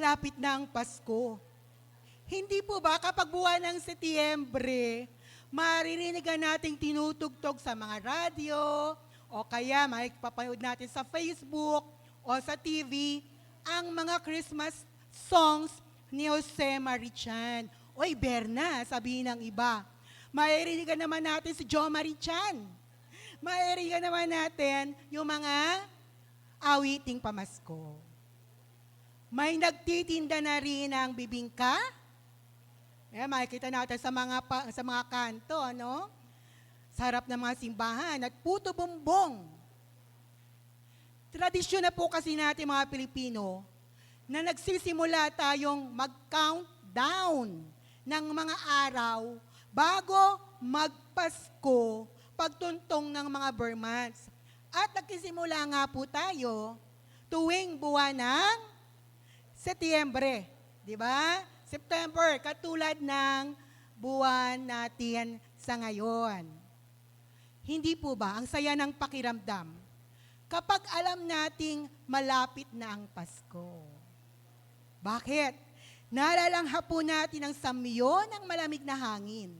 malapit na ang Pasko. Hindi po ba kapag buwan ng Setyembre, maririnig nating tinutugtog sa mga radyo, o kaya makikapapanood natin sa Facebook o sa TV, ang mga Christmas songs ni Jose Marichan. Oy, Berna, sabihin ng iba. Maririnig naman natin si Jo Marichan. Maririnig naman natin yung mga awiting pamasko. May nagtitinda na rin ng bibingka. Makikita natin sa mga kanto, ano? Sa harap ng mga simbahan at puto bumbong. Tradisyon na po kasi natin mga Pilipino na nagsisimula tayong mag-countdown ng mga araw bago magpasko, pagtuntong ng mga Burr months. At nagsisimula nga po tayo tuwing buwan ng Setyembre, di ba? September, katulad ng buwan natin sa ngayon. Hindi po ba ang saya ng pakiramdam kapag alam nating malapit na ang Pasko? Bakit? Naralanghap po natin ang samyo ng malamig na hangin.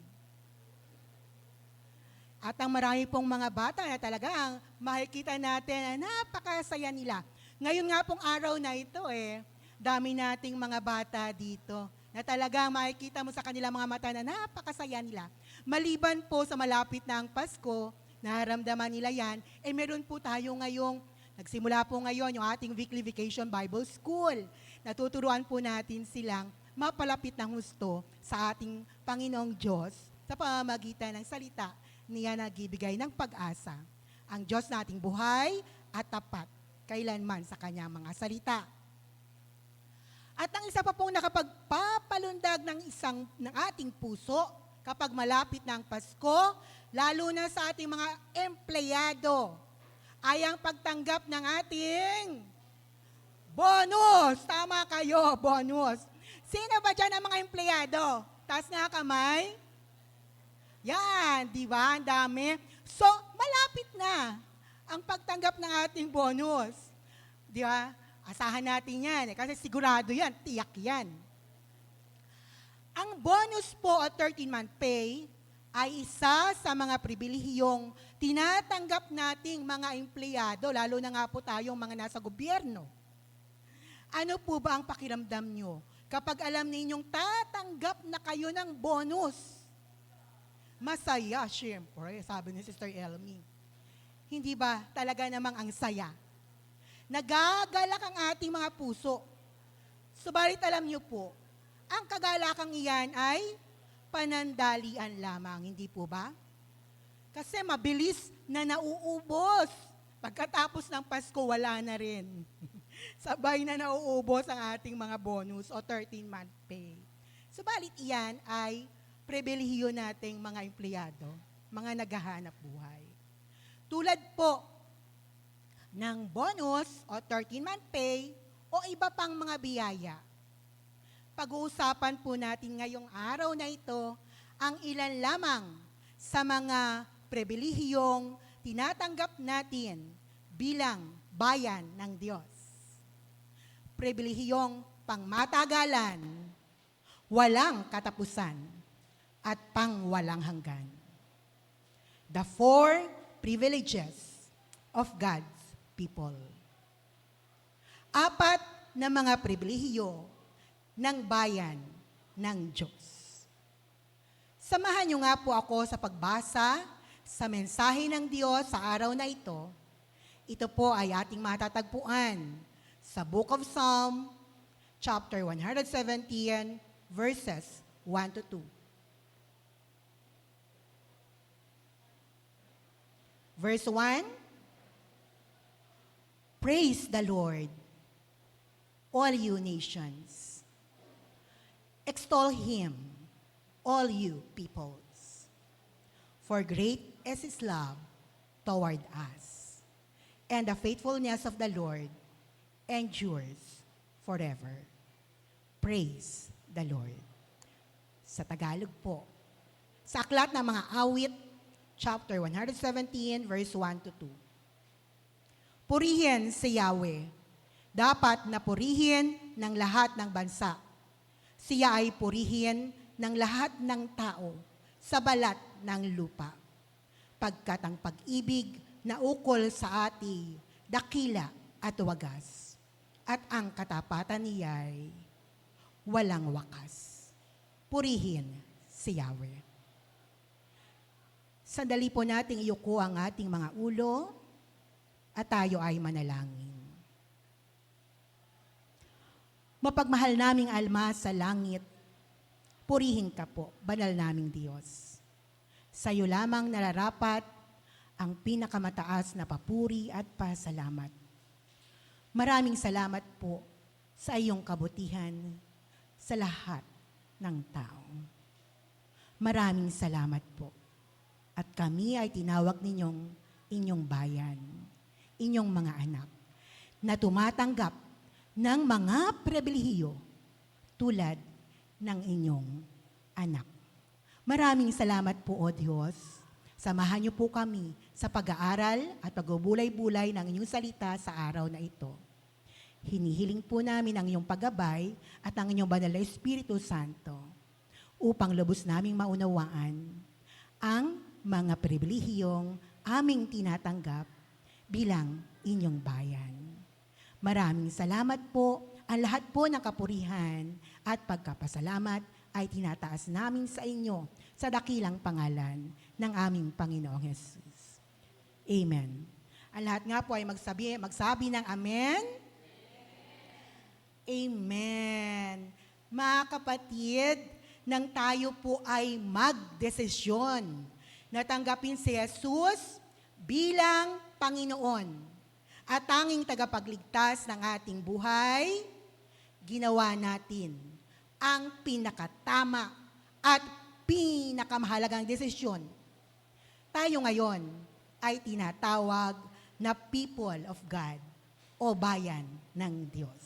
At ang marami pong mga bata na talagang makikita natin na napakasaya nila. Ngayon nga pong araw na ito dami nating mga bata dito na talagang makikita mo sa kanilang mga mata na napakasaya nila. Maliban po sa malapit na ang Pasko, naramdaman nila yan, meron po tayo ngayong, nagsimula po ngayon yung ating Weekly Vacation Bible School. Natuturuan po natin silang mapalapit ng husto sa ating Panginoong Diyos sa pamamagitan ng salita niya nagbibigay ng pag-asa. Ang Diyos nating buhay at tapat kailanman sa kanyang mga salita. At ang isa pa pong nakapagpapalundag ng ating puso kapag malapit na ang Pasko, lalo na sa ating mga empleyado, ay ang pagtanggap ng ating bonus. Tama kayo, bonus. Sino ba dyan ang mga empleyado? Taas nga kamay. Yan, di ba? Ang dami. So, malapit na ang pagtanggap ng ating bonus. Di ba? Asahan natin yan. Kasi sigurado yan, tiyak yan. Ang bonus po o 13-month pay ay isa sa mga pribilehiyong tinatanggap nating mga empleyado, lalo na nga po tayong mga nasa gobyerno. Ano po ba ang pakiramdam nyo kapag alam ninyong tatanggap na kayo ng bonus? Masaya, syempre, sabi ni Sister Elmi. Hindi ba talaga namang ang saya? Nagagalak ang ating mga puso. Subalit alam niyo po, ang kagalakang iyan ay panandalian lamang, hindi po ba? Kasi mabilis na nauubos. Pagkatapos ng Pasko, wala na rin. Sabay na nauubos ang ating mga bonus o 13-month pay. Subalit iyan ay pribilehiyo nating mga empleyado, mga naghahanap buhay. Tulad po ng bonus o 13-month pay o iba pang mga biyaya. Pag-uusapan po natin ngayong araw na ito ang ilan lamang sa mga pribilehiyong tinatanggap natin bilang bayan ng Diyos. Pribilehiyong pangmatagalan, walang katapusan, at pangwalang hanggan. The 4 privileges of God's people. 4 na mga pribilehiyo ng bayan ng Diyos. Samahan niyo nga po ako sa pagbasa sa mensahe ng Diyos sa araw na ito. Ito po ay ating matatagpuan sa Book of Psalm, chapter 117, verses 1 to 2. Verse 1, praise the Lord, all you nations. Extol Him, all you peoples. For great is His love toward us, and the faithfulness of the Lord endures forever. Praise the Lord. Sa Tagalog po, sa aklat ng mga awit, chapter 117, verse 1 to 2. Purihin si Yahweh. Dapat na purihin ng lahat ng bansa. Siya ay purihin ng lahat ng tao sa balat ng lupa. Pagkat ang pag-ibig na ukol sa ati, dakila at wagas, at ang katapatan niya'y walang wakas. Purihin si Yahweh. Sandali po nating iyuko ang ating mga ulo at tayo ay manalangin. Mapagmahal naming Alma sa langit, purihin ka po, banal naming Diyos. Sa iyo lamang nararapat ang pinakamataas na papuri at pasalamat. Maraming salamat po sa iyong kabutihan sa lahat ng tao. Maraming salamat po. At kami ay tinawag ninyong inyong bayan, inyong mga anak, na tumatanggap ng mga pribilehiyo tulad ng inyong anak. Maraming salamat po, O Diyos. Samahan niyo po kami sa pag-aaral at pagbubulay-bulay ng inyong salita sa araw na ito. Hinihiling po namin ang inyong paggabay at ang inyong banal na Espiritu Santo upang lubos naming maunawaan ang mga pribilehiyong aming tinatanggap bilang inyong bayan. Maraming salamat po. Ang lahat po ng kapurihan at pagkapasalamat ay tinataas namin sa inyo sa dakilang pangalan ng aming Panginoong Hesus. Amen. Ang lahat nga po ay magsabi ng Amen. Amen. Mga kapatid, nang tayo po ay magdesisyon na tanggapin si Jesus bilang Panginoon at tanging tagapagligtas ng ating buhay, ginawa natin ang pinakatama at pinakamahalagang desisyon. Tayo ngayon ay tinatawag na people of God o bayan ng Diyos.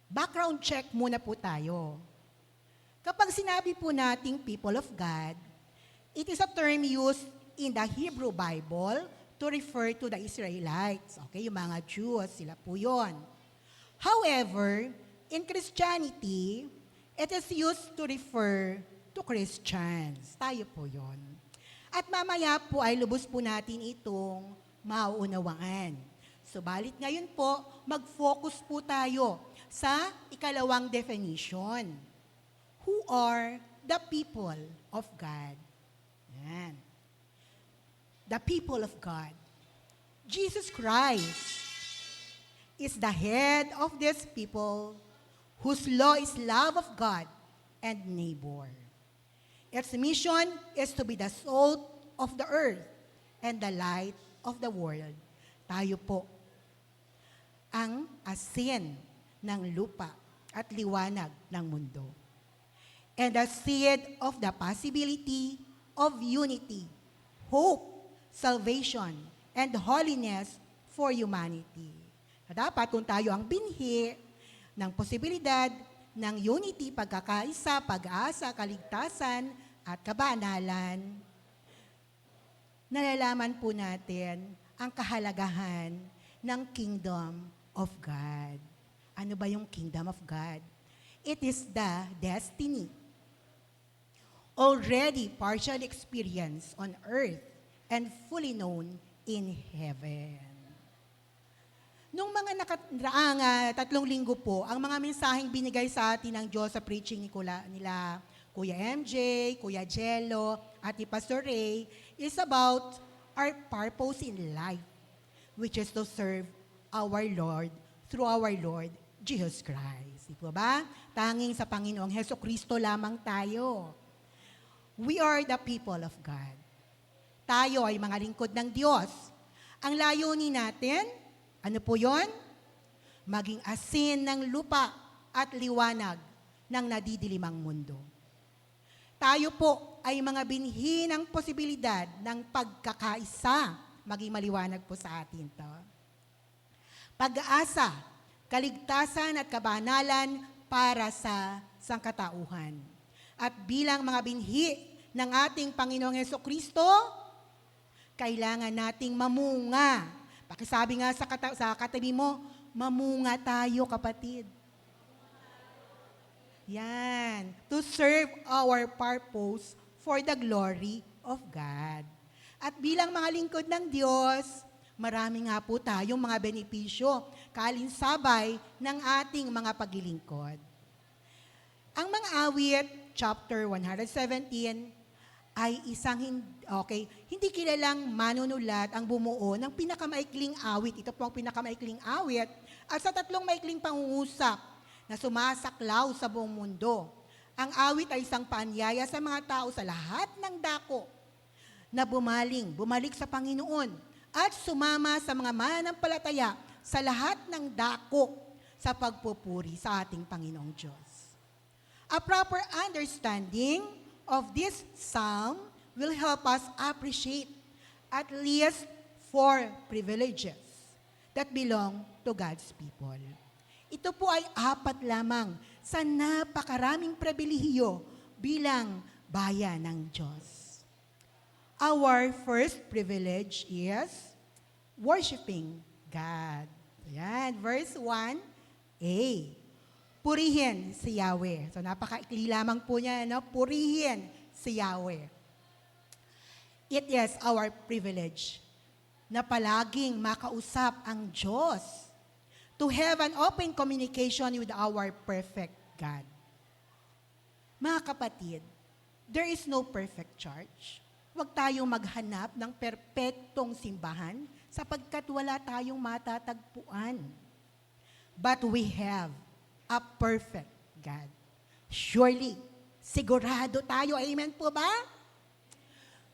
Background check muna po tayo. Kapag sinabi po nating people of God, it is a term used in the Hebrew Bible to refer to the Israelites. Okay, yung mga Jews, sila po yun. However, in Christianity, it is used to refer to Christians. Tayo po yun. At mamaya po ay lubos po natin itong mauunawaan. Subalit ngayon po, mag-focus po tayo sa ikalawang definition. Who are the people of God? Yan. The people of God. Jesus Christ is the head of this people whose law is love of God and neighbor. Its mission is to be the salt of the earth and the light of the world. Tayo po ang asin ng lupa at liwanag ng mundo. And the seed of the possibility of unity, hope, salvation, and holiness for humanity. Dapat kung tayo ang binhi ng posibilidad ng unity, pagkakaisa, pag-asa, kaligtasan, at kabanalan, nalalaman po natin ang kahalagahan ng kingdom of God. Ano ba yung kingdom of God? It is the destiny already partially experienced on earth and fully known in heaven. Nung mga nakaraang 3 linggo po, ang mga mensaheng binigay sa atin ng Diyos sa preaching nila Kuya MJ, Kuya Jello, at ni Pastor Ray is about our purpose in life, which is to serve our Lord through our Lord Jesus Christ. Di po ba? Tanging sa Panginoong Hesukristo lamang tayo. We are the people of God. Tayo ay mga lingkod ng Diyos. Ang layunin natin, ano po yon? Maging asin ng lupa at liwanag ng nadidilimang mundo. Tayo po ay mga binhi ng posibilidad ng pagkakaisa, maging maliwanag po sa atin to. Pag-asa, kaligtasan at kabanalan para sa sangkatauhan. At bilang mga binhi ng ating Panginoong Hesukristo, kailangan nating mamunga. Pakisabi nga sa katabi mo, mamunga tayo, kapatid. Yan. To serve our purpose for the glory of God. At bilang mga lingkod ng Diyos, marami nga po tayong mga benepisyo, kalinsabay ng ating mga paglilingkod. Ang mga awit, chapter 117, ay hindi kilalang manunulat ang bumuo ng pinakamaikling awit. Ito po ang pinakamaikling awit. At sa 3 maikling pangungusap na sumasaklaw sa buong mundo. Ang awit ay isang paanyaya sa mga tao sa lahat ng dako na bumalik sa Panginoon at sumama sa mga mananampalataya sa lahat ng dako sa pagpupuri sa ating Panginoong Diyos. A proper understanding of this psalm will help us appreciate at least 4 privileges that belong to God's people. Ito po ay 4 lamang sa napakaraming pribilehiyo bilang bayan ng Diyos. Our first privilege is worshiping God. Ayan, verse 1a. Purihin si Yahweh. So napakaikli lamang po niya, no? Purihin si Yahweh. It is our privilege na palaging makausap ang Diyos, to have an open communication with our perfect God. Mga kapatid, there is no perfect church. Huwag tayong maghanap ng perpektong simbahan sapagkat wala tayong matatagpuan. But we have a perfect God. Surely, sigurado tayo. Amen po ba?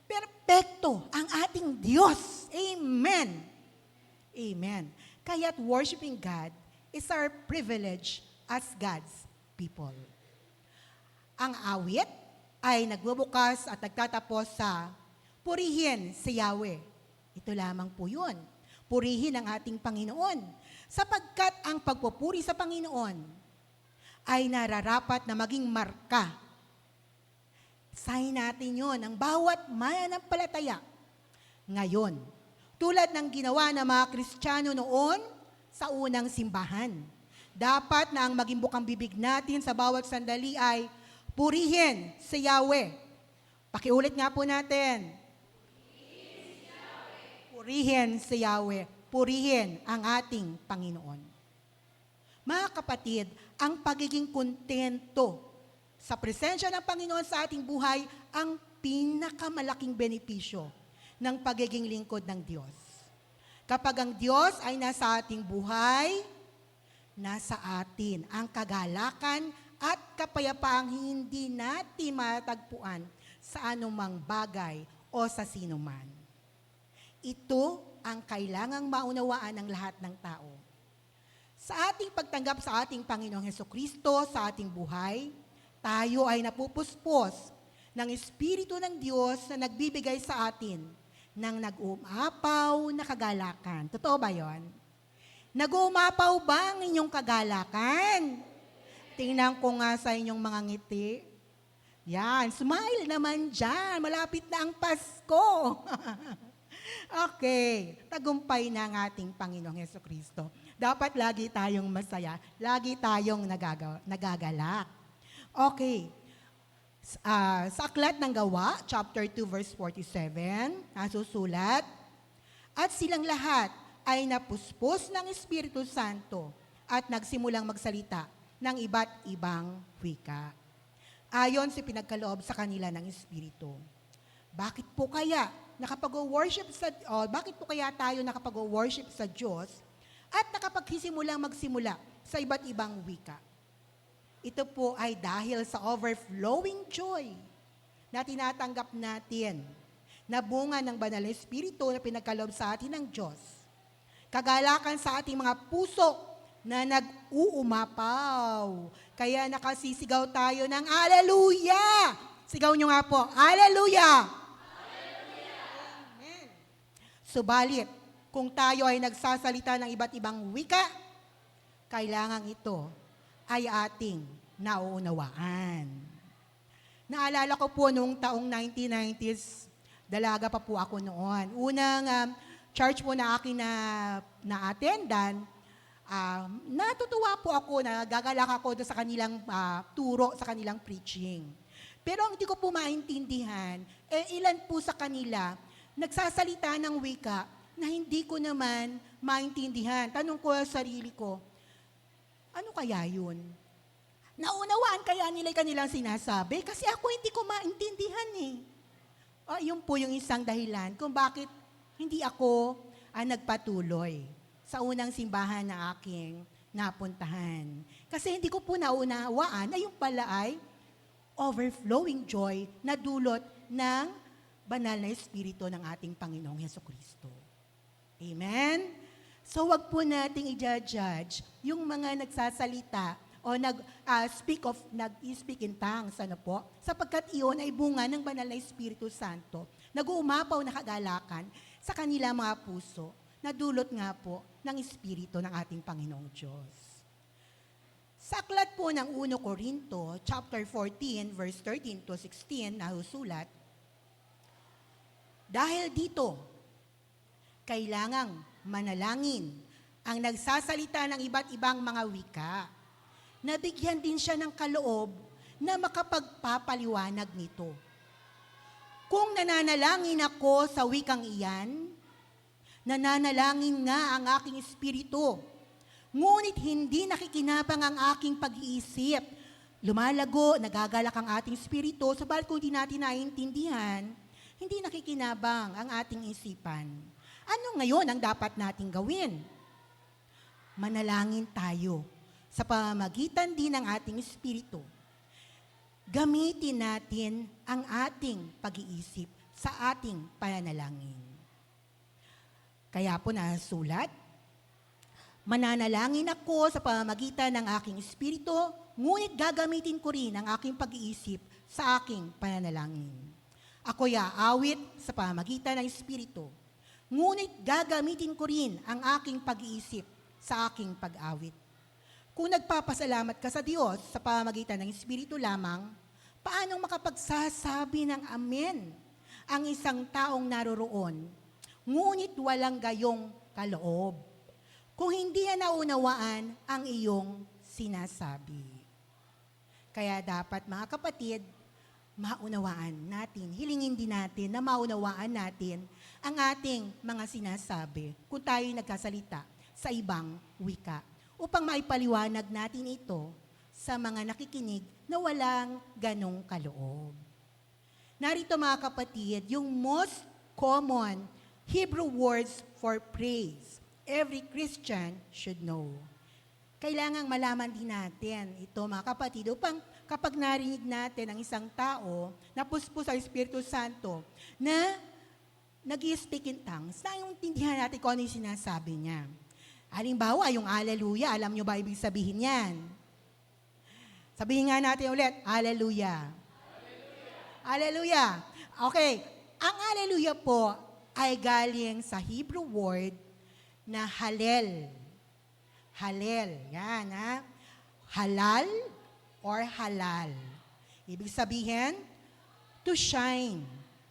Perpekto ang ating Diyos. Amen. Amen. Kaya't worshiping God is our privilege as God's people. Ang awit ay nagbubukas at nagtatapos sa purihin si Yahweh. Ito lamang po yun. Purihin ang ating Panginoon. Sapagkat ang pagpupuri sa Panginoon ay nararapat na maging marka. Sign natin yun ang bawat mananampalataya. Ngayon, tulad ng ginawa ng mga Kristiyano noon sa unang simbahan. Dapat na ang maging bukang bibig natin sa bawat sandali ay purihin si Yahweh. Pakiulit nga po natin. Purihin si Yahweh. Purihin ang ating Panginoon. Mga kapatid, ang pagiging kontento sa presensya ng Panginoon sa ating buhay ang pinakamalaking benepisyo ng pagiging lingkod ng Diyos. Kapag ang Diyos ay nasa ating buhay, nasa atin ang kagalakan at kapayapaang hindi natin matagpuan sa anumang bagay o sa sino man. Ito ang kailangang maunawaan ng lahat ng tao. Sa ating pagtanggap sa ating Panginoong Hesukristo sa ating buhay, tayo ay napupuspos ng Espiritu ng Diyos na nagbibigay sa atin ng nag-uumapaw na kagalakan. Totoo ba yon? Nag-uumapaw ba ang inyong kagalakan? Tingnan ko nga sa inyong mga ngiti. Yan, smile naman dyan. Malapit na ang Pasko. Okay, tagumpay na ang ating Panginoong Hesukristo. Dapat lagi tayong masaya, lagi tayong nagagalak. Okay, sa Aklat ng Gawa, chapter 2, verse 47, nasusulat, at silang lahat ay napuspos ng Espiritu Santo at nagsimulang magsalita ng iba't ibang wika. Ayon sa pinagkaloob sa kanila ng Espiritu. Bakit po kaya tayo nakapag-worship sa Diyos at nakapagsimulang magsimula sa iba't ibang wika? Ito po ay dahil sa overflowing joy na tinatanggap natin na bunga ng banal na Espiritu na pinagkaloob sa atin ng Diyos. Kagalakan sa ating mga puso na nag-uumapaw. Kaya nakasisigaw tayo ng Hallelujah! Sigaw nyo nga po, Hallelujah! Hallelujah! Amen. Subalit, kung tayo ay nagsasalita ng iba't ibang wika, kailangan ito ay ating nauunawaan. Naalala ko po noong taong 1990s, dalaga pa po ako noon. Unang church po na akin na-attendan natutuwa po ako na gagalak ako doon sa kanilang turo, sa kanilang preaching. Pero ang hindi ko po maintindihan, ilan po sa kanila nagsasalita ng wika na hindi ko naman maintindihan. Tanong ko sa sarili ko, ano kaya yun? Naunawaan kaya nila yung kanilang sinasabi? Kasi ako hindi ko maintindihan eh. Yun po yung isang dahilan kung bakit hindi ako nagpatuloy sa unang simbahan na aking napuntahan. Kasi hindi ko po naunawaan na yung pala ay overflowing joy na dulot ng banal na Espiritu ng ating Panginoong Hesukristo. Amen? So wag po nating i-judge yung mga nagsasalita o nag-speak in tongues, sapagkat iyon ay bunga ng banal na Espiritu Santo, nag-uumapaw na kagalakan sa kanila mga puso, na dulot nga po ng Espiritu ng ating Panginoong Diyos. Sa aklat po ng 1 Corinto, chapter 14, verse 13 to 16, nahusulat, dahil dito, kailangang manalangin ang nagsasalita ng iba't ibang mga wika. Nabigyan din siya ng kaloob na makapagpapaliwanag nito. Kung nananalangin ako sa wikang iyan, nananalangin nga ang aking espiritu, ngunit hindi nakikinabang ang aking pag-iisip. Lumalago, nagagalak ang ating espiritu, sabalit kung hindi natin naiintindihan, hindi nakikinabang ang ating isipan. Ano ngayon ang dapat nating gawin? Manalangin tayo sa pamamagitan din ng ating espiritu. Gamitin natin ang ating pag-iisip sa ating pananalangin. Kaya po nasulat, mananalangin ako sa pamamagitan ng aking espiritu, ngunit gagamitin ko rin ang aking pag-iisip sa aking pananalangin. Ako'y aawit sa pamamagitan ng espiritu, ngunit gagamitin ko rin ang aking pag-iisip sa aking pag-awit. Kung nagpapasalamat ka sa Diyos sa pamamagitan ng espiritu lamang, paanong makapagsasabi ng amen ang isang taong naroroon, ngunit walang gayong kaloob, kung hindi na naunawaan ang iyong sinasabi? Kaya dapat mga kapatid, maunawaan natin, hilingin din natin na maunawaan natin ang ating mga sinasabi kung tayo nagkasalita sa ibang wika, upang maipaliwanag natin ito sa mga nakikinig na walang ganong kaloob. Narito mga kapatid, yung most common Hebrew words for praise every Christian should know. Kailangang malaman din natin ito mga kapatid, upang kapag narinig natin ang isang tao na puspos sa Espiritu Santo na nag-i-speak in tongues, naiintindihan natin kung ano yung sinasabi niya. Halimbawa, yung hallelujah, alam nyo ba ibig sabihin yan? Sabihin nga natin ulit, hallelujah. Hallelujah. Okay, ang hallelujah po ay galing sa Hebrew word na halel. Halel, yan ha. Halal or halal. Ibig sabihin, to shine,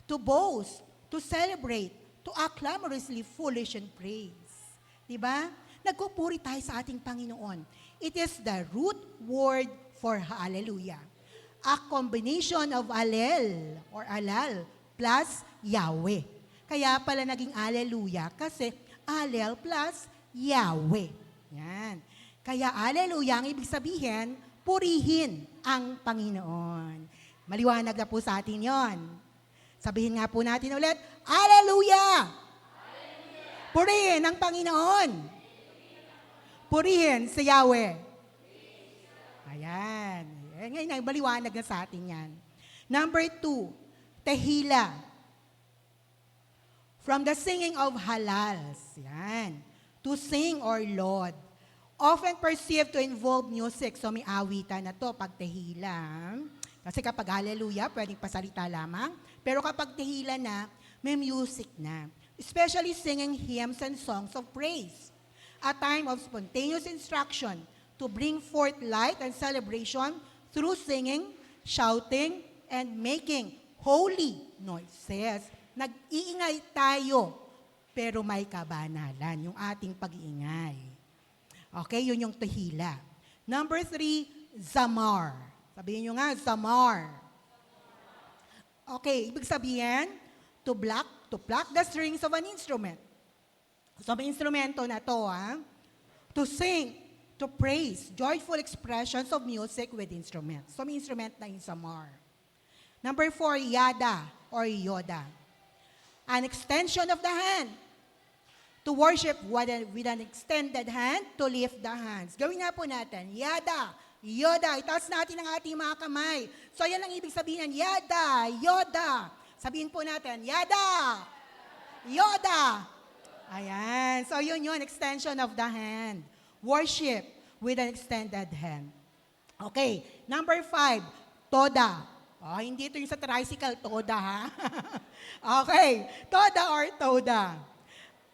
to boast, to celebrate, to act clamorously foolish and praise. Diba? Nagpupuri tayo sa ating Panginoon. It is the root word for hallelujah. A combination of alel or alal plus Yahweh. Kaya pala naging hallelujah kasi alel plus Yahweh. Yan. Kaya hallelujah, ang ibig sabihin, purihin ang Panginoon. Maliwanag na po sa atin yon. Sabihin nga po natin ulit, hallelujah! Hallelujah! Purihin ang Panginoon. Purihin si Yahweh. Ayan. Ngayon, maliwanag na sa atin yan. Number 2, tehila. From the singing of halals. Yan. To sing or laud. Often perceived to involve music. So may awitan na to pag tehila. Kasi kapag hallelujah, pwedeng pasalita lamang. Pero kapag tehila na, may music na. Especially singing hymns and songs of praise. A time of spontaneous instruction to bring forth light and celebration through singing, shouting, and making holy noises. Nag-iingay tayo, pero may kabanalan yung ating pag-iingay. Okay, yun yung tahila. Number 3, zamar. Sabihin nyo nga, zamar. Okay, ibig sabihin, to pluck the strings of an instrument. So, may instrumento na to, to sing, to praise, joyful expressions of music with instruments. So, may instrument na yung zamar. Number 4, yada or yoda. An extension of the hand. To worship with an extended hand, to lift the hands. Gawin nga po natin, yada, yoda. Itaas natin ang ating mga kamay. So, yan ang ibig sabihin ng yada, yoda. Sabihin po natin, yada, yoda. Ayan. So, yun, extension of the hand. Worship with an extended hand. Okay. Number 5, toda. Oh, hindi ito yung sa tricycle, toda, ha? Okay. Toda or toda.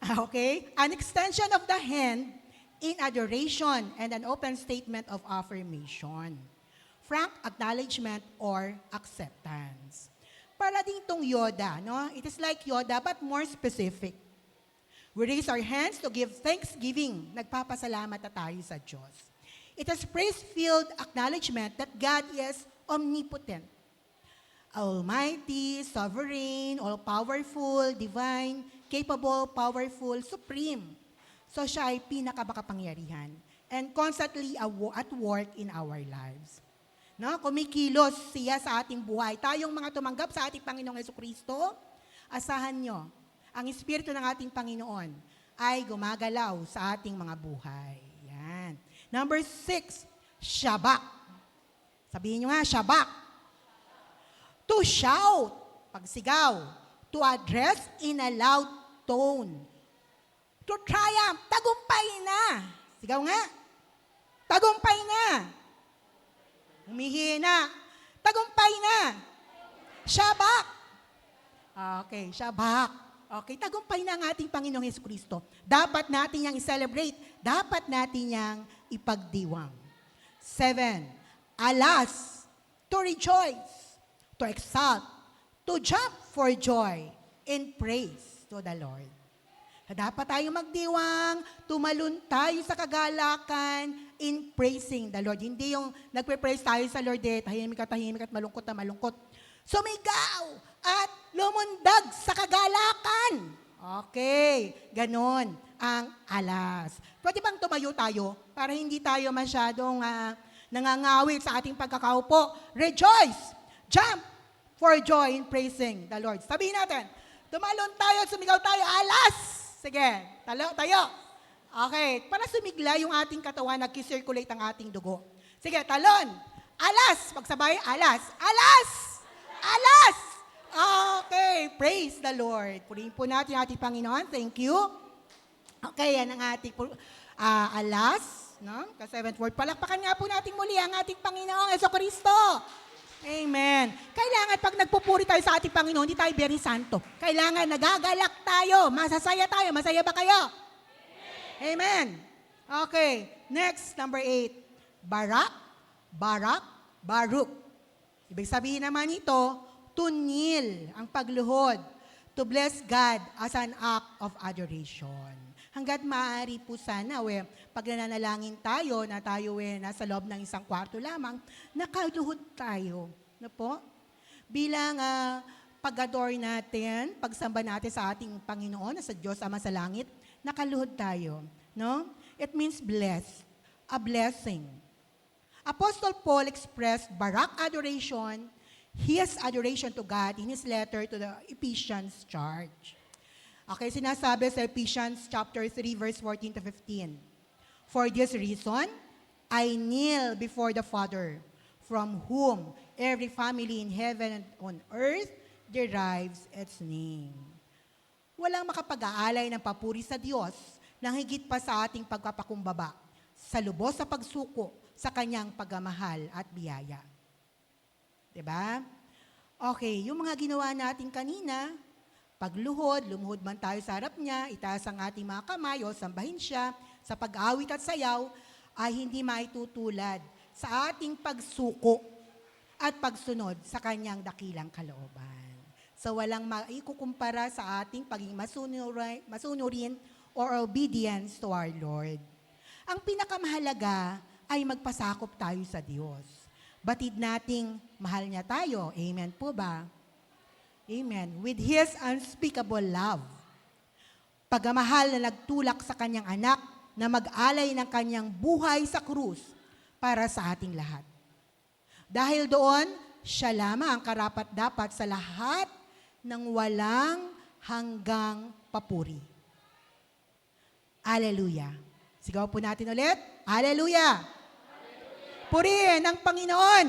Okay? An extension of the hand in adoration and an open statement of affirmation. Frank acknowledgement or acceptance. Para din itong Yoda, no? It is like Yoda but more specific. We raise our hands to give thanksgiving. Nagpapasalamat na tayo sa Diyos. It is praise-filled acknowledgement that God is omnipotent, almighty, sovereign, all-powerful, divine, capable, powerful, supreme. So siya ay pinakamakapangyarihan and constantly at work in our lives. No? Kumikilos siya sa ating buhay. Tayong mga tumanggap sa ating Panginoong Jesucristo, asahan nyo, ang Espiritu ng ating Panginoon ay gumagalaw sa ating mga buhay. Yan. Number 6, shabak. Sabihin nyo nga, shabak. To shout, pagsigaw. To address in a loud tone. To triumph, tagumpay na. Sigaw nga. Tagumpay na. Humihina. Tagumpay na. Shabak. Okay, shabak. Okay, tagumpay na ang ating Panginoong Jesucristo. Dapat natin niyang i-celebrate. Dapat natin niyang ipagdiwang. 7, alas, to rejoice, to exalt, to jump for joy in praise to the Lord. Dapat tayong magdiwang, tumalon tayo sa kagalakan in praising the Lord. Hindi yung nagpe-praise tayo sa Lord, tahimik at malungkot na malungkot. Sumigaw at lumundag sa kagalakan. Okay, ganon ang alas. Pwede bang tumayo tayo para hindi tayo masyadong nangangawit sa ating pagkakaupo? Rejoice! Jump for joy in praising the Lord. Sabihin natin, tumalon tayo, sumigaw tayo, alas! Sige, tayo. Okay, para sumigla yung ating katawan, nag-circulate ang ating dugo. Sige, talon, alas! Pagsabay, alas! Alas! Alas! Okay, praise the Lord. Purihin po natin ang ating Panginoon. Thank you. Okay, yan ang ating alas. No? Ka-seventh word. Palakpakan nga po natin muli ang ating Panginoong Jesucristo. Amen. Kailangan pag nagpupuri tayo sa ating Panginoon, hindi tayo very santo. Kailangan nagagalak tayo, masasaya tayo. Masaya ba kayo? Amen. Okay. Next, number 8. Barak. Ibig sabihin naman ito, to kneel, ang pagluhod, to bless God as an act of adoration. Hanggat maaari po sana, pag nananalangin tayo, na tayo nasa loob ng isang kwarto lamang, nakaluhod tayo. No po? Bilang pag-adore natin, pagsamba natin sa ating Panginoon, sa Diyos Ama sa langit, nakaluhod tayo. No? It means blessed, a blessing. Apostle Paul expressed barak adoration, his adoration to God in his letter to the Ephesians church. Okay, sinasabi sa Ephesians chapter 3, verse 14 to 15. For this reason, I kneel before the Father, from whom every family in heaven and on earth derives its name. Walang makapag-aalay ng papuri sa Diyos nang higit pa sa ating pagpapakumbaba, sa lubos sa pagsuko sa Kanyang pagmamahal at biyaya. Diba? Okay, yung mga ginawa natin kanina, pagluhod, lumuhod man tayo sa harap niya, itaas ang ating mga kamay o sambahin siya, sa pag-awit at sayaw, ay hindi maitutulad sa ating pagsuko at pagsunod sa kanyang dakilang kalooban. So walang maikukumpara sa ating pagiging masunurin or obedience to our Lord. Ang pinakamahalaga ay magpasakop tayo sa Diyos. Batid nating mahal niya tayo. Amen po ba? Amen. With His unspeakable love. Pagmamahal na nagtulak sa kanyang anak na mag-alay ng kanyang buhay sa krus para sa ating lahat. Dahil doon, siya lamang ang karapat-dapat sa lahat ng walang hanggang papuri. Hallelujah. Sigaw po natin ulit. Hallelujah. Purihin ang Panginoon.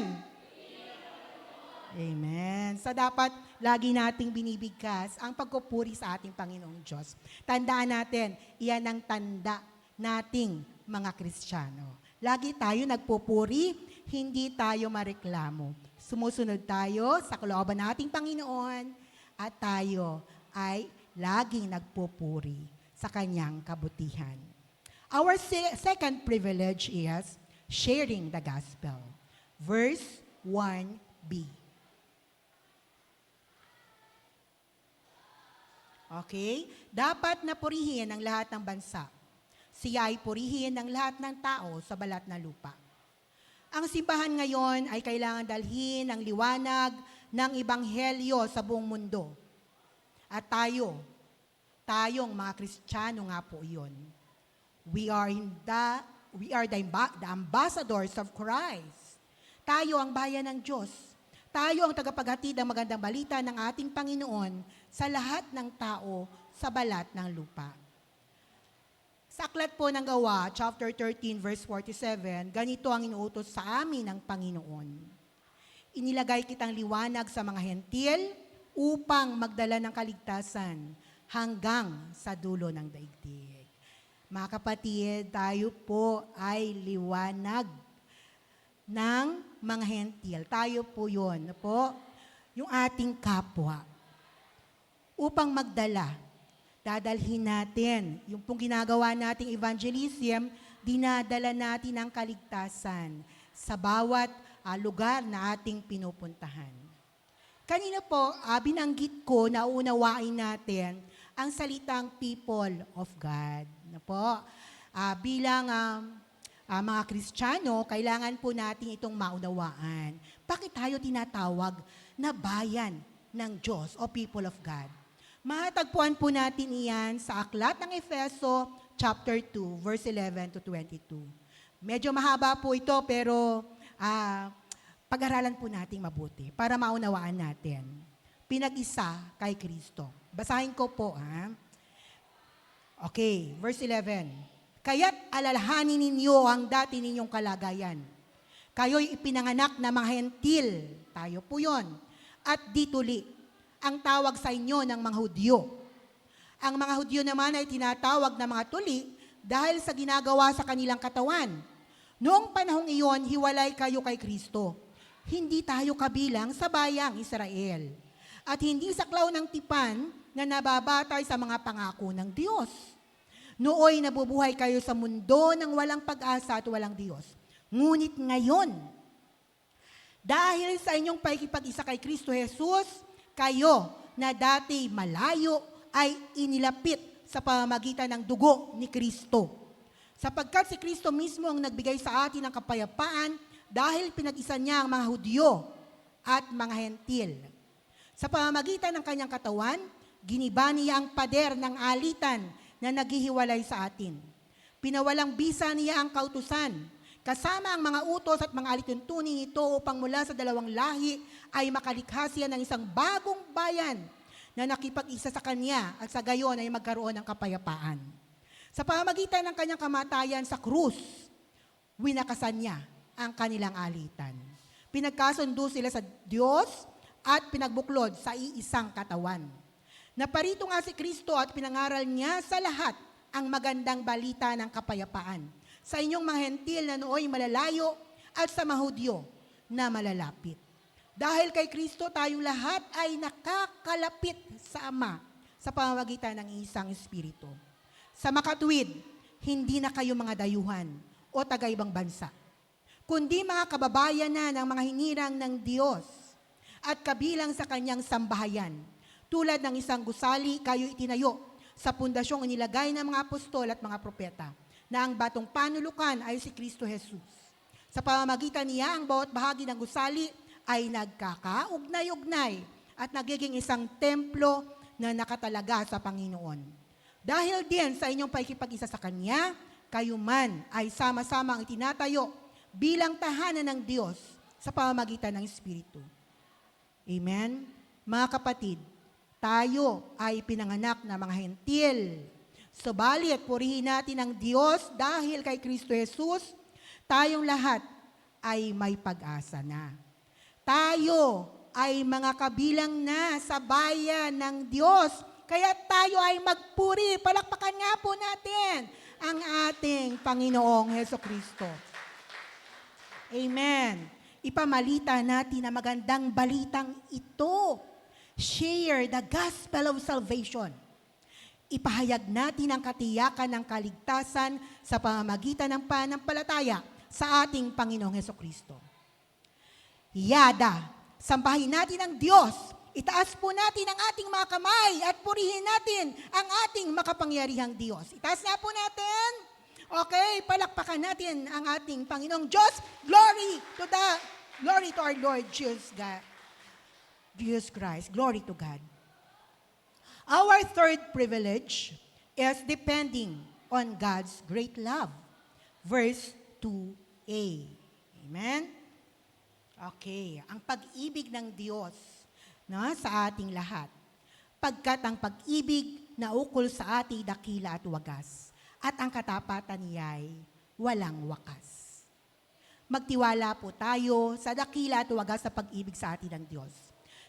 Amen. So dapat lagi nating binibigkas ang pagpupuri sa ating Panginoong Diyos. Tandaan natin, iyan ang tanda nating mga Kristiyano. Lagi tayo nagpupuri, hindi tayo mareklamo. Sumusunod tayo sa kalooban nating Panginoon at tayo ay laging nagpupuri sa kanyang kabutihan. Our second privilege is sharing the gospel. Verse 1b. Okay? Dapat na purihin ng lahat ng bansa. Siya ay purihin ng lahat ng tao sa balat na lupa. Ang simbahan ngayon ay kailangan dalhin ang liwanag ng Ebanghelyo sa buong mundo. At tayong mga Kristiyano nga po iyon. We are the ambassadors of Christ. Tayo ang bayan ng Diyos. Tayo ang tagapaghatid ng magandang balita ng ating Panginoon sa lahat ng tao sa balat ng lupa. Sa aklat po ng Gawa, chapter 13, verse 47, ganito ang inuutos sa amin ng Panginoon. Inilagay kitang liwanag sa mga hentil upang magdala ng kaligtasan hanggang sa dulo ng daigdig. Mga kapatid, tayo po ay liwanag ng mga hentil. Tayo po yun, po, yung ating kapwa. Upang magdala, dadalhin natin, yung pong ginagawa nating evangelism, dinadala natin ang kaligtasan sa bawat lugar na ating pinupuntahan. Kanina po, binanggit ko na unawain natin ang salitang people of God. Na po, bilang mga Kristiyano, kailangan po natin itong maunawaan. Bakit tayo tinatawag na bayan ng Diyos o people of God? Matatagpuan po natin iyan sa aklat ng Efeso, chapter 2, verse 11 to 22. Medyo mahaba po ito, pero pag-aralan po natin mabuti para maunawaan natin. Pinag-isa kay Kristo. Basahin ko po, Okay, verse 11. Kaya't alalahanin ninyo ang dati ninyong kalagayan. Kayo'y ipinanganak na mga hentil. Tayo po yon. At dituli. Ang tawag sa inyo ng mga Hudyo. Ang mga Hudyo naman ay tinatawag na mga tuli dahil sa ginagawa sa kanilang katawan. Noong panahong iyon, hiwalay kayo kay Kristo. Hindi tayo kabilang sa bayang Israel. At hindi saklaw ng tipan na nababatay sa mga pangako ng Diyos. Nooy nabubuhay kayo sa mundo ng walang pag-asa at walang Diyos. Ngunit ngayon, dahil sa inyong pakikipag-isa kay Kristo Jesus, kayo na dati malayo ay inilapit sa pamamagitan ng dugo ni Kristo. Sapagkat si Kristo mismo ang nagbigay sa atin ng kapayapaan dahil pinag-isa niya ang mga Hudyo at mga hentil. Sa pamamagitan ng kanyang katawan, giniba niya ang pader ng alitan na naghihiwalay sa atin. Pinawalang bisa niya ang kautusan, kasama ang mga utos at mga alituntunin nito upang mula sa dalawang lahi ay makalikha siya ng isang bagong bayan na nakipag-isa sa kanya at sa gayon ay magkaroon ng kapayapaan. Sa pamamagitan ng kanyang kamatayan sa krus, winakasan niya ang kanilang alitan. Pinagkasundo sila sa Diyos at pinagbuklod sa iisang katawan. Naparito nga si Kristo at pinangaral niya sa lahat ang magandang balita ng kapayapaan sa inyong mga hentil na nooy malalayo at sa mga Hudyo na malalapit. Dahil kay Kristo tayong lahat ay nakakalapit sa Ama sa pamamagitan ng isang Espiritu. Sa makatuwid, hindi na kayo mga dayuhan o taga-ibang bansa, kundi mga kababayan na ng mga hinirang ng Diyos at kabilang sa kanyang sambahayan. Tulad ng isang gusali, kayo itinayo sa pundasyong inilagay ng mga apostol at mga propeta. na ang batong panulukan ay si Kristo Jesus. Sa pamamagitan niya, ang bawat bahagi ng gusali ay nagkakaugnay-ugnay at nagiging isang templo na nakatalaga sa Panginoon. Dahil din sa inyong pakikipag-isa sa Kanya, kayo man ay sama-sama ang itinatayo bilang tahanan ng Diyos sa pamamagitan ng Espiritu. Amen? Mga kapatid, tayo ay pinanganak na mga hentil. Subalit, purihin natin ang Diyos dahil kay Kristo Jesus, tayong lahat ay may pag-asa na. Tayo ay mga kabilang na sa bayan ng Diyos. Kaya tayo ay magpuri. Palakpakan nga po natin ang ating Panginoong Hesukristo. Amen. Ipamalita natin ang magandang balitang ito. Share the gospel of salvation. Ipahayag natin ang katiyakan ng kaligtasan sa pamamagitan ng pananampalataya sa ating Panginoong Hesukristo. Yada, sambahin natin ang Diyos. Itaas po natin ang ating mga kamay at purihin natin ang ating makapangyarihang Diyos. Itaas na po natin. Okay, palakpakan natin ang ating Panginoong Diyos. Glory to our Lord Jesus Christ. Glory to God. Our third privilege is depending on God's great love. Verse 2a. Amen? Okay, ang pag-ibig ng Diyos sa ating lahat. Pagkat ang pag-ibig na ukol sa ating dakila at wagas, at ang katapatan niya ay walang wakas. Magtiwala po tayo sa dakila at wagas sa pag-ibig sa atin ng Diyos,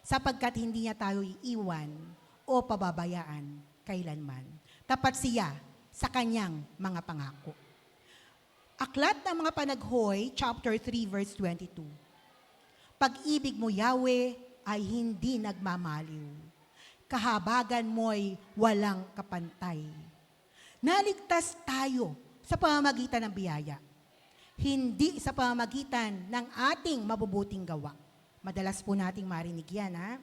sapagkat hindi niya tayo iiwan o pababayaan kailanman. Tapat siya sa kanyang mga pangako. Aklat ng mga Panaghoy, chapter 3, verse 22. Pag-ibig mo, Yahweh, ay hindi nagmamaliw. Kahabagan mo'y walang kapantay. Naligtas tayo sa pamamagitan ng biyaya, hindi sa pamamagitan ng ating mabubuting gawa. Madalas po nating marinig yan, ha?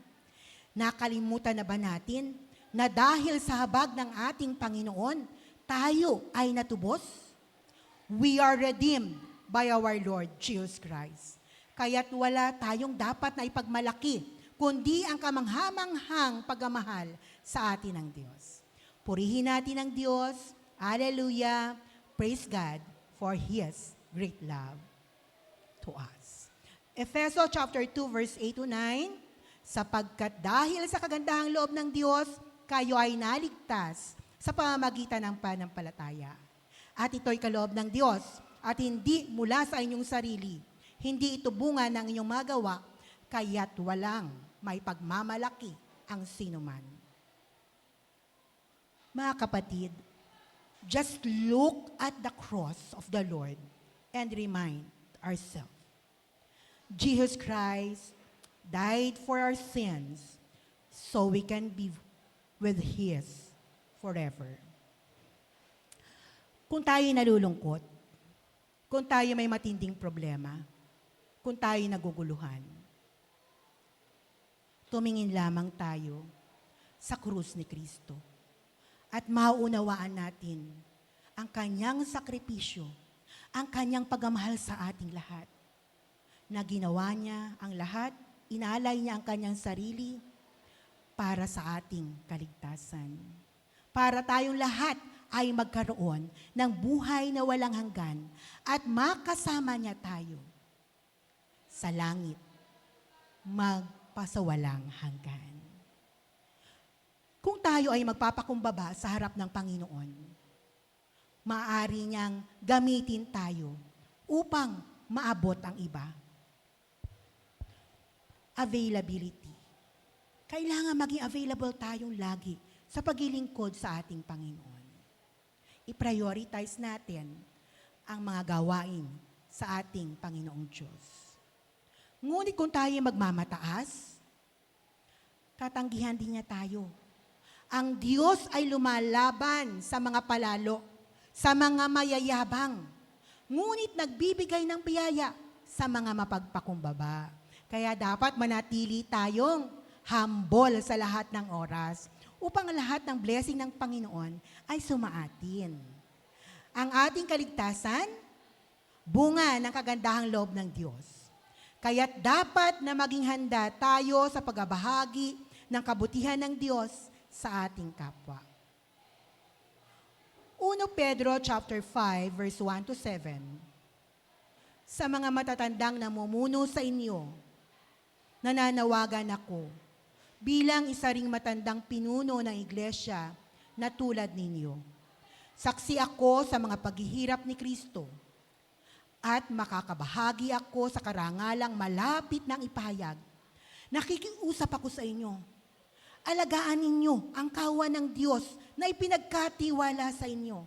Nakalimutan na ba natin na dahil sa habag ng ating Panginoon, tayo ay natubos? We are redeemed by our Lord Jesus Christ. Kaya't wala tayong dapat na ipagmalaki, kundi ang kamanghamanghang pagmamahal sa atin ng Diyos. Purihin natin ang Diyos. Hallelujah. Praise God for His great love to us. Efeso chapter 2, verse 8 to 9, sapagkat dahil sa kagandahang loob ng Diyos, kayo ay naligtas sa pamamagitan ng pananampalataya. At ito'y kaloob ng Diyos, at hindi mula sa inyong sarili. Hindi ito bunga ng inyong magawa, kaya't walang may pagmamalaki ang sinuman. Mga kapatid, just look at the cross of the Lord and remind ourselves. Jesus Christ died for our sins so we can be with His forever. Kung tayo nalulungkot, kung tayo may matinding problema, kung tayo naguguluhan, tumingin lamang tayo sa krus ni Kristo at mauunawaan natin ang kanyang sakripisyo, ang kanyang pagmamahal sa ating lahat, na ginawa niya ang lahat, inalay niya ang kanyang sarili para sa ating kaligtasan. Para tayong lahat ay magkaroon ng buhay na walang hanggan at makasama niya tayo sa langit, magpasawalang hanggan. Kung tayo ay magpapakumbaba sa harap ng Panginoon, maaari niyang gamitin tayo upang maabot ang iba. Availability. Kailangan maging available tayong lagi sa paglilingkod sa ating Panginoon. I-prioritize natin ang mga gawain sa ating Panginoong Diyos. Ngunit kung tayo magmamataas, tatanggihan din niya tayo. Ang Diyos ay lumalaban sa mga palalo, sa mga mayayabang, ngunit nagbibigay ng biyaya sa mga mapagpakumbaba. Kaya dapat manatili tayong humble sa lahat ng oras upang lahat ng blessing ng Panginoon ay sumaatin. Ang ating kaligtasan, bunga ng kagandahang loob ng Diyos. Kaya't dapat na maging handa tayo sa pagbabahagi ng kabutihan ng Diyos sa ating kapwa. 1 Pedro chapter 5 verse 1 to 7. Sa mga matatandang namumuno sa inyo, nananawagan ako bilang isa ring matandang pinuno ng iglesia na tulad ninyo. Saksi ako sa mga paghihirap ni Kristo at makakabahagi ako sa karangalang malapit ng ipahayag. Nakikiusap ako sa inyo. Alagaan ninyo ang kawan ng Diyos na ipinagkatiwala sa inyo.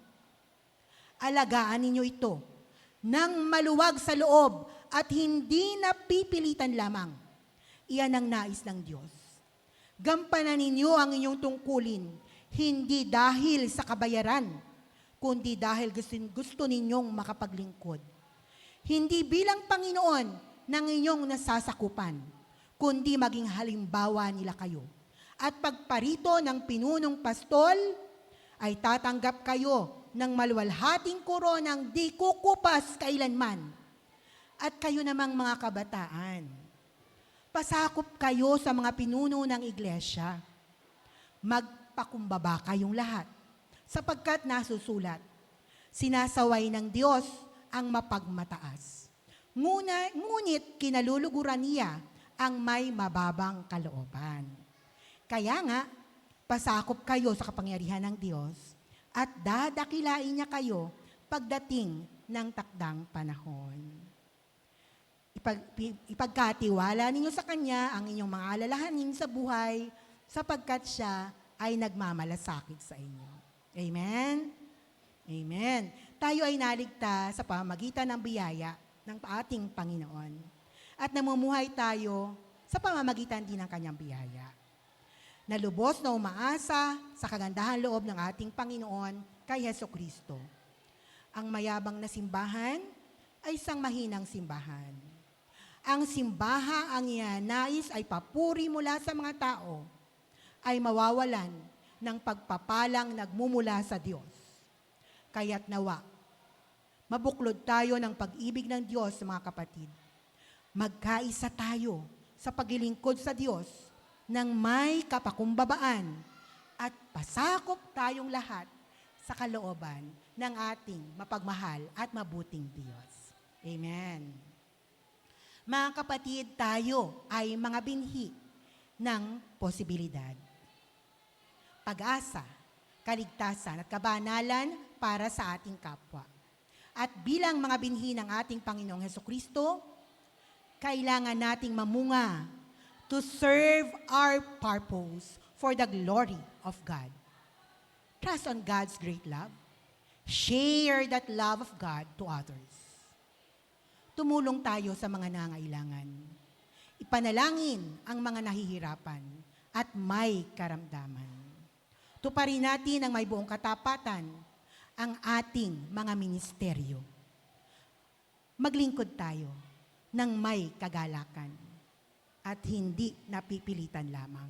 Alagaan ninyo ito nang maluwag sa loob at hindi napipilitan lamang. Iyan ang nais ng Diyos. Gampanan ninyo ang inyong tungkulin, hindi dahil sa kabayaran, kundi dahil gusto ninyong makapaglingkod. Hindi bilang Panginoon ng inyong nasasakupan, kundi maging halimbawa nila kayo. At pagparito ng pinunong pastol, ay tatanggap kayo ng maluwalhating koronang di kukupas kailanman. At kayo namang mga kabataan, pasakop kayo sa mga pinuno ng iglesia. Magpakumbaba kayong lahat, sapagkat nasusulat, sinasaway ng Diyos ang mapagmataas. Ngunit kinaluluguran niya ang may mababang kalooban. Kaya nga, pasakop kayo sa kapangyarihan ng Diyos at dadakilain niya kayo pagdating ng takdang panahon. Ipagkatiwala ninyo sa Kanya ang inyong mga alalahanin sa buhay sapagkat Siya ay nagmamalasakit sa inyo. Amen? Amen. Tayo ay naligtas sa pamamagitan ng biyaya ng ating Panginoon. At namumuhay tayo sa pamamagitan din ng Kanyang biyaya. Na lubos na umaasa sa kagandahan loob ng ating Panginoon kay Hesukristo. Ang mayabang na simbahan ay isang mahinang simbahan. Ang simbaha ang iyanais ay papuri mula sa mga tao ay mawawalan ng pagpapalang nagmumula sa Diyos. Kaya't nawa, mabuklod tayo ng pag-ibig ng Diyos, mga kapatid. Magkaisa tayo sa paglilingkod sa Diyos ng may kapakumbabaan at pasakop tayong lahat sa kalooban ng ating mapagmahal at mabuting Diyos. Amen. Mga kapatid, tayo ay mga binhi ng posibilidad. Pag-asa, kaligtasan at kabanalan para sa ating kapwa. At bilang mga binhi ng ating Panginoong Hesukristo, kailangan nating mamunga to serve our purpose for the glory of God. Trust on God's great love. Share that love of God to others. Tumulong tayo sa mga nangailangan. Ipanalangin ang mga nahihirapan at may karamdaman. Tuparin natin ang may buong katapatan ang ating mga ministeryo. Maglingkod tayo ng may kagalakan at hindi napipilitan lamang.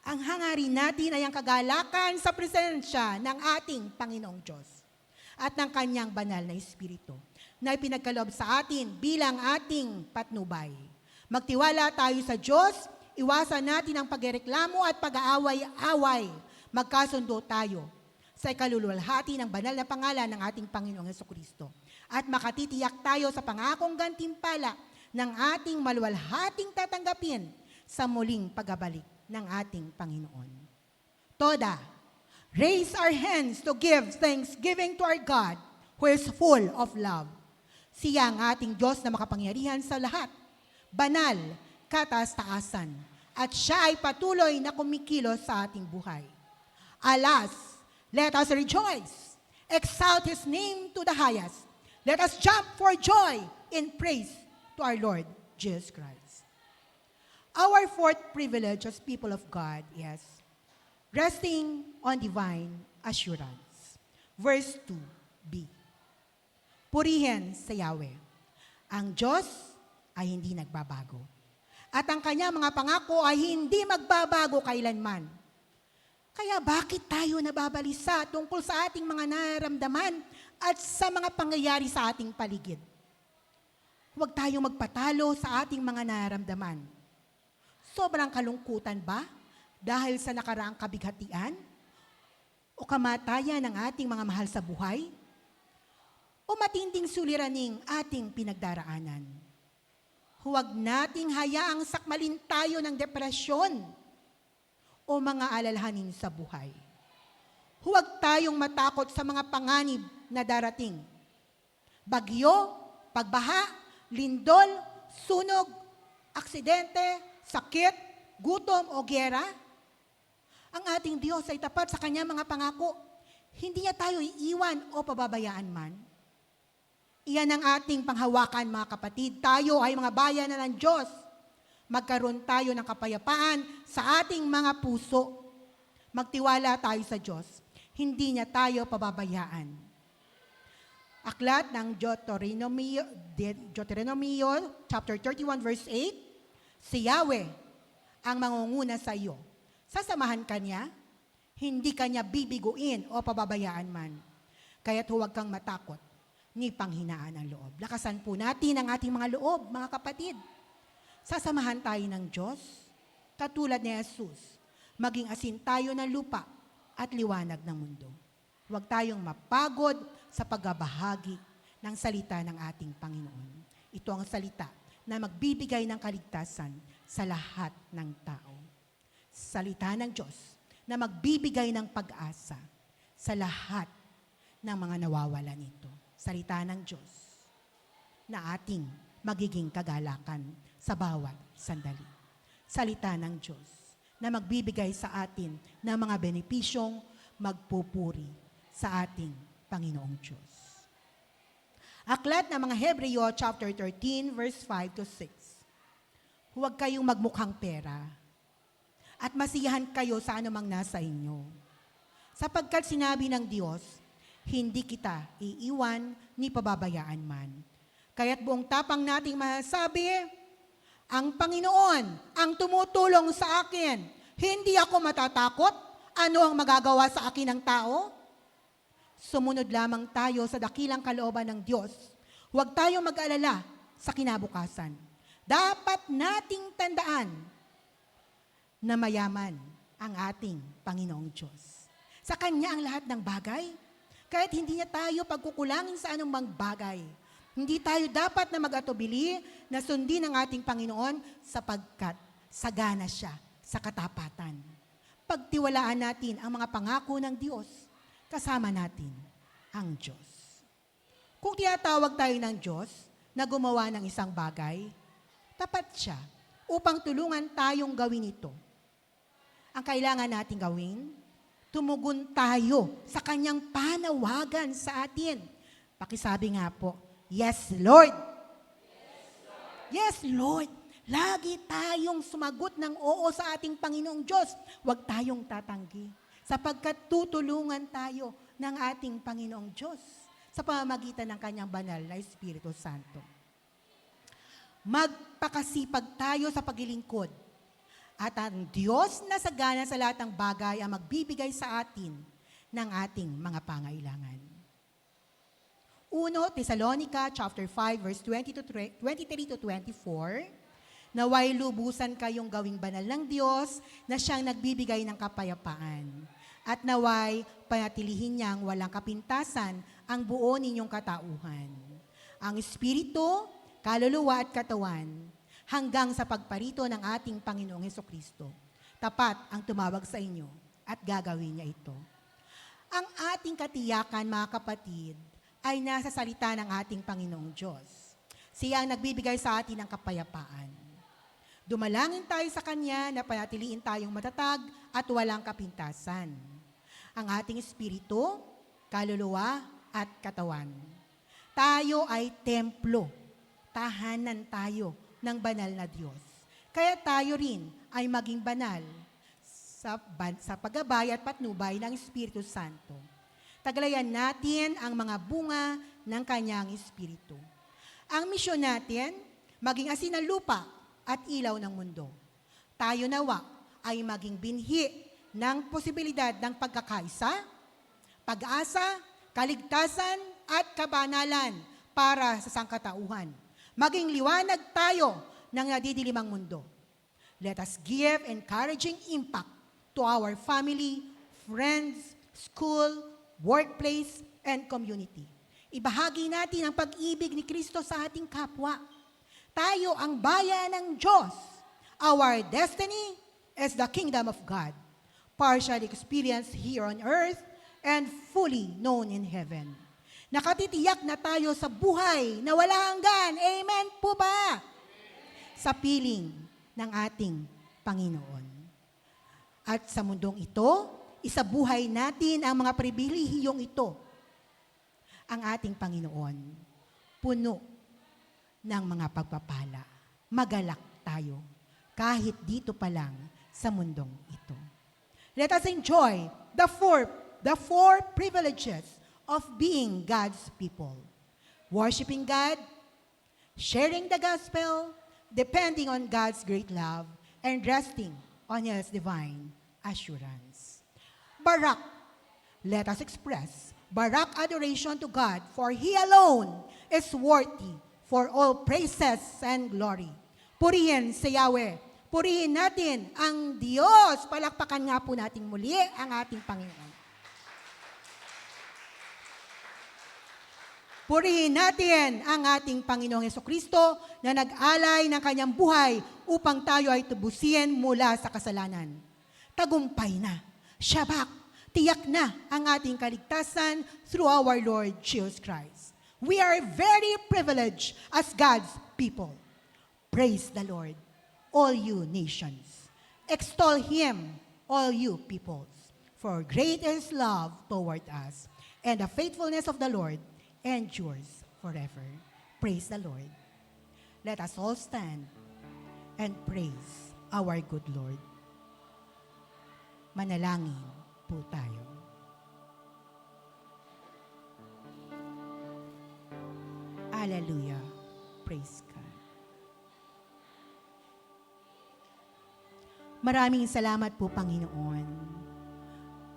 Ang hangarin natin ay ang kagalakan sa presensya ng ating Panginoong Diyos at ng Kanyang banal na Espiritu na ipinagkaloob sa atin bilang ating patnubay. Magtiwala tayo sa Diyos, iwasan natin ang pagreklamo at pag-aaway-away. Magkasundo tayo sa ikaluluwalhati ng banal na pangalan ng ating Panginoong Hesukristo. At makatitiyak tayo sa pangakong gantimpala ng ating maluwalhating tatanggapin sa muling pagbabalik ng ating Panginoon. Toda, raise our hands to give thanksgiving to our God who is full of love. Siya ang ating Diyos na makapangyarihan sa lahat, banal, kataas-taasan, at siya ay patuloy na kumikilos sa ating buhay. Alas, let us rejoice, exalt His name to the highest. Let us jump for joy in praise to our Lord Jesus Christ. Our fourth privilege as people of God is resting on divine assurance. Verse 2b. Purihin sa Yahweh. Ang Diyos ay hindi nagbabago. At ang Kanyang mga pangako ay hindi magbabago kailanman. Kaya bakit tayo nababalisa tungkol sa ating mga nararamdaman at sa mga pangyayari sa ating paligid? Huwag tayong magpatalo sa ating mga nararamdaman. Sobrang kalungkutan ba dahil sa nakaraang kabighatian o kamatayan ng ating mga mahal sa buhay? O matinding suliraning ating pinagdaraanan? Huwag nating hayaang sakmalin tayo ng depresyon o mga alalahanin sa buhay. Huwag tayong matakot sa mga panganib na darating. Bagyo, pagbaha, lindol, sunog, aksidente, sakit, gutom o giyera. Ang ating Diyos ay tapat sa kanyang mga pangako. Hindi niya tayo iiwan o pababayaan man. Iyan ang ating panghawakan, mga kapatid. Tayo ay mga bayan na ng Diyos. Magkaroon tayo ng kapayapaan sa ating mga puso. Magtiwala tayo sa Diyos. Hindi niya tayo pababayaan. Aklat ng Deuteronomio chapter 31 verse 8, si Yahweh ang mangunguna sa iyo. Sasamahan ka niya, hindi ka niya bibiguin o pababayaan man. Kaya't huwag kang matakot, ni panghinaan ang loob. Lakasan po natin ang ating mga loob, mga kapatid. Sasamahan tayo ng Diyos, katulad ni Jesus. Maging asin tayo ng lupa at liwanag ng mundo. Huwag tayong mapagod sa pagbabahagi ng salita ng ating Panginoon. Ito ang salita na magbibigay ng kaligtasan sa lahat ng tao. Salita ng Diyos na magbibigay ng pag-asa sa lahat ng mga nawawalan nito. Salita ng Diyos na ating magiging kagalakan sa bawat sandali. Salita ng Diyos na magbibigay sa atin ng mga benepisyong magpupuri sa ating Panginoong Diyos. Aklat ng mga Hebreo chapter 13 verse 5 to 6. Huwag kayong magmukhang pera at masiyahan kayo sa anumang nasa inyo. Sapagkat sinabi ng Diyos, hindi kita iiwan ni pababayaan man. Kaya't buong tapang nating masasabi, ang Panginoon ang tumutulong sa akin. Hindi ako matatakot. Ano ang magagawa sa akin ng tao? Sumunod lamang tayo sa dakilang kalooban ng Diyos. Huwag tayong mag-alala sa kinabukasan. Dapat nating tandaan na mayaman ang ating Panginoong Diyos. Sa Kanya ang lahat ng bagay. Kahit hindi niya tayo pagkukulangin sa anumang bagay. Hindi tayo dapat na mag-atubili na sundin ang ating Panginoon sapagkat sagana siya sa katapatan. Pagtiwalaan natin ang mga pangako ng Diyos. Kasama natin ang Diyos. Kung tinatawag tayo ng Diyos na gumawa ng isang bagay, tapat siya upang tulungan tayong gawin ito. Ang kailangan natin gawin, tumugon tayo sa kanyang panawagan sa atin. Pakisabi nga po, yes, Lord. Yes, Lord. Lagi tayong sumagot ng oo sa ating Panginoong Diyos. Huwag tayong tatanggi. Sapagkat tutulungan tayo ng ating Panginoong Diyos sa pamamagitan ng kanyang banal na Espiritu Santo. Magpakasipag tayo sa paglilingkod at ang Diyos na sagana sa lahat ng bagay ang magbibigay sa atin ng ating mga pangailangan. 1 Thessalonica chapter 5 verse 23 to 24. Naway lubusan kayong gawing banal ng Diyos na siyang nagbibigay ng kapayapaan. At naway panatilihin niyang walang kapintasan ang buo ninyong katauhan. Ang Espiritu, kaluluwa at katawan, hanggang sa pagparito ng ating Panginoong Hesukristo. Tapat ang tumawag sa inyo at gagawin niya ito. Ang ating katiyakan, mga kapatid, ay nasa salita ng ating Panginoong Diyos. Siya ang nagbibigay sa atin ng kapayapaan. Dumalangin tayo sa Kanya na panatiliin tayong matatag at walang kapintasan. Ang ating espiritu, kaluluwa at katawan. Tayo ay templo. Tahanan tayo ng banal na Diyos. Kaya tayo rin ay maging banal sa paggabay at patnubay ng Espiritu Santo. Taglayan natin ang mga bunga ng Kanyang Espiritu. Ang misyon natin, maging asin ng lupa at ilaw ng mundo. Tayo nawa ay maging binhi ng posibilidad ng pagkakaisa, pag-asa, kaligtasan at kabanalan para sa sangkatauhan. Maging liwanag tayo ng nadidilimang mundo. Let us give encouraging impact to our family, friends, school, workplace, and community. Ibahagi natin ang pag-ibig ni Kristo sa ating kapwa. Tayo ang bayan ng Diyos. Our destiny is the kingdom of God, partially experienced here on earth and fully known in heaven. Nakatitiyak na tayo sa buhay na wala hanggan. Amen po ba? Sa piling ng ating Panginoon. At sa mundong ito, isabuhay natin ang mga pribilehiyong ito. Ang ating Panginoon, puno ng mga pagpapala. Magalak tayo kahit dito pa lang sa mundong ito. Let us enjoy the four privileges of being God's people. Worshiping God, sharing the gospel, depending on God's great love, and resting on His divine assurance. Barak, let us express Barak adoration to God, for He alone is worthy for all praises and glory. Purihin si Yahweh. Purihin natin ang Diyos. Palakpakan nga po natin muli ang ating Panginoon. Purihin natin ang ating Panginoong Hesukristo na nag-alay ng kanyang buhay upang tayo ay tubusin mula sa kasalanan. Tagumpay na. Shabak. Tiyak na ang ating kaligtasan through our Lord Jesus Christ. We are very privileged as God's people. Praise the Lord, all you nations. Extol Him, all you peoples. For great is love toward us, and the faithfulness of the Lord endures forever. Praise the Lord. Let us all stand and praise our good Lord. Manalangin po tayo. Hallelujah. Praise God. Maraming salamat po, Panginoon.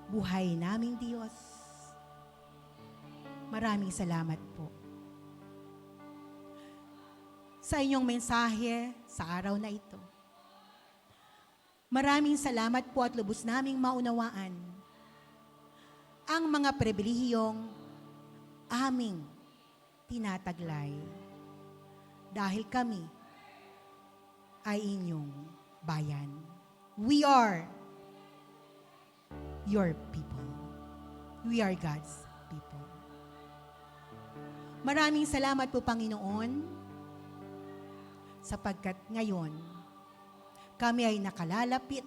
Buhay naming Diyos. Maraming salamat po sa inyong mensahe sa araw na ito. Maraming salamat po at lubos naming maunawaan ang mga pribilehiyong aming tinataglay dahil kami ay inyong bayan. We are your people. We are God's people. Maraming salamat po, Panginoon, sapagkat ngayon kami ay nakalalapit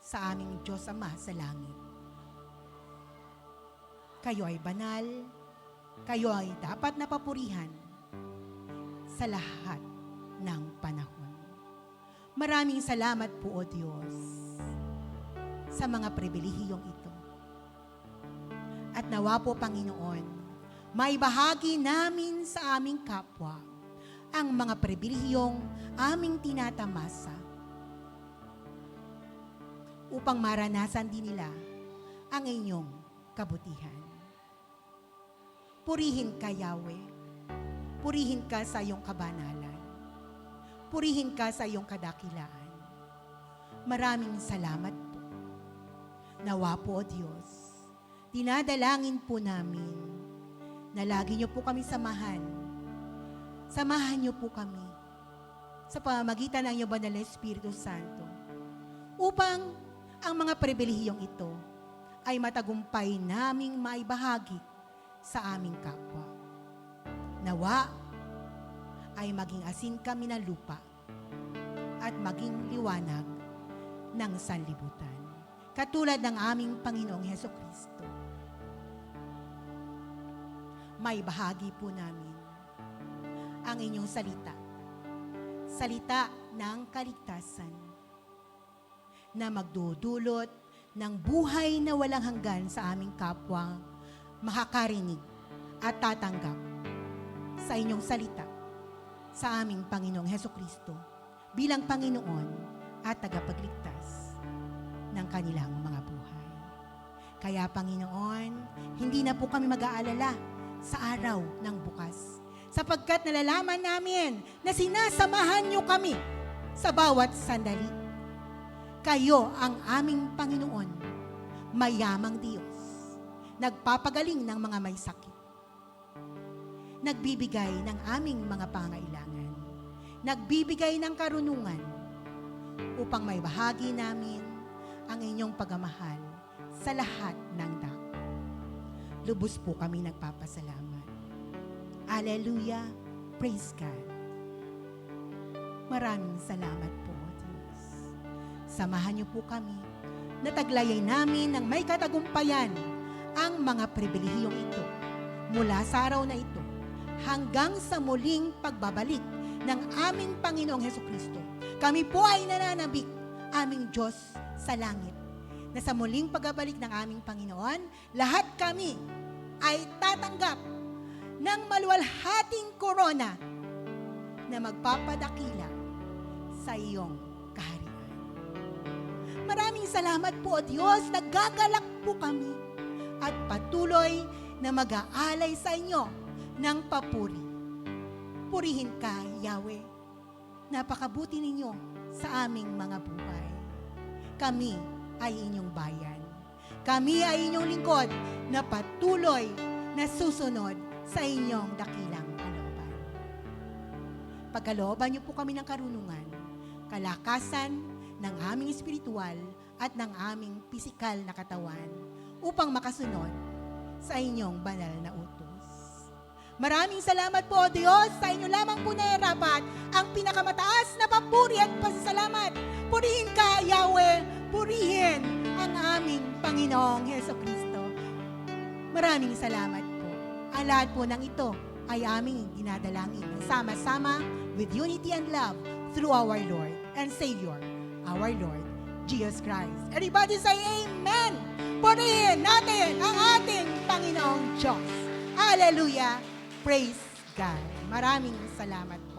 sa aming Diyos Ama sa langit. Kayo ay banal, kayo ay dapat napapurihan sa lahat ng panahon. Maraming salamat po, O Diyos, sa mga pribilehiyong ito. At nawa po, Panginoon, maibahagi namin sa aming kapwa ang mga pribilehiyong aming tinatamasa upang maranasan din nila ang inyong kabutihan. Purihin ka, Yahweh. Purihin ka sa iyong kabanalan. Purihin ka sa iyong kadakilaan. Maraming salamat po. Nawa po, O Diyos, dinadalangin po namin na lagi niyo po kami samahan. Samahan niyo po kami sa pamamagitan ng iyong banal na Espiritu Santo upang ang mga pribilehiyong ito ay matagumpay naming maibahagi sa aming kapwa. Nawa ay maging asin kami ng lupa at maging liwanag ng sanlibutan. Katulad ng aming Panginoong Hesukristo. May bahagi po namin ang inyong salita. Salita ng kaligtasan na magdudulot ng buhay na walang hanggan sa aming kapwa makakarinig at tatanggap sa inyong salita sa aming Panginoong Hesukristo bilang Panginoon at tagapagligtas. ng kanilang mga buhay. Kaya Panginoon, hindi na po kami mag-aalala sa araw ng bukas, sapagkat nalalaman namin na sinasamahan niyo kami sa bawat sandali. Kayo ang aming Panginoon, mayamang Diyos, nagpapagaling ng mga may sakit, nagbibigay ng aming mga pangailangan, nagbibigay ng karunungan upang may bahagi namin ang inyong pagmamahal sa lahat ng dako. Lubos po kami nagpapasalamat. Alleluia, praise God. Maraming salamat po, Diyos. Samahan niyo po kami na taglayin namin ng may katagumpayan ang mga pribilehiyong ito mula sa araw na ito hanggang sa muling pagbabalik ng aming Panginoong Hesukristo. Kami po ay nananabik, aming Diyos sa langit, na sa muling pagbabalik ng aming Panginoon, lahat kami ay tatanggap ng maluwalhating korona na magpapadakila sa iyong kaharian. Maraming salamat po, O Diyos, nagagalak po kami at patuloy na mag-aalay sa inyo ng papuri. Purihin ka, Yahweh. Napakabuti ninyo sa aming mga buhay. Kami ay inyong bayan. Kami ay inyong lingkod na patuloy na susunod sa inyong dakilang kalooban. Pagkalooban niyo po kami ng karunungan, kalakasan ng aming espiritual at ng aming pisikal na katawan upang makasunod sa inyong banal na utos. Maraming salamat po, O Diyos, sa inyo lamang po nararapat ang pinakamataas na papuri at pasasalamat. Purihin ka, Yahweh, purihin ang aming Panginoong Hesukristo. Maraming salamat po. Ang lahat po ng ito ay aming dinadalangin sama-sama with unity and love through our Lord and Savior, our Lord, Jesus Christ. Everybody say Amen! Purihin natin ang ating Panginoong Diyos. Hallelujah! Praise God. Maraming salamat po.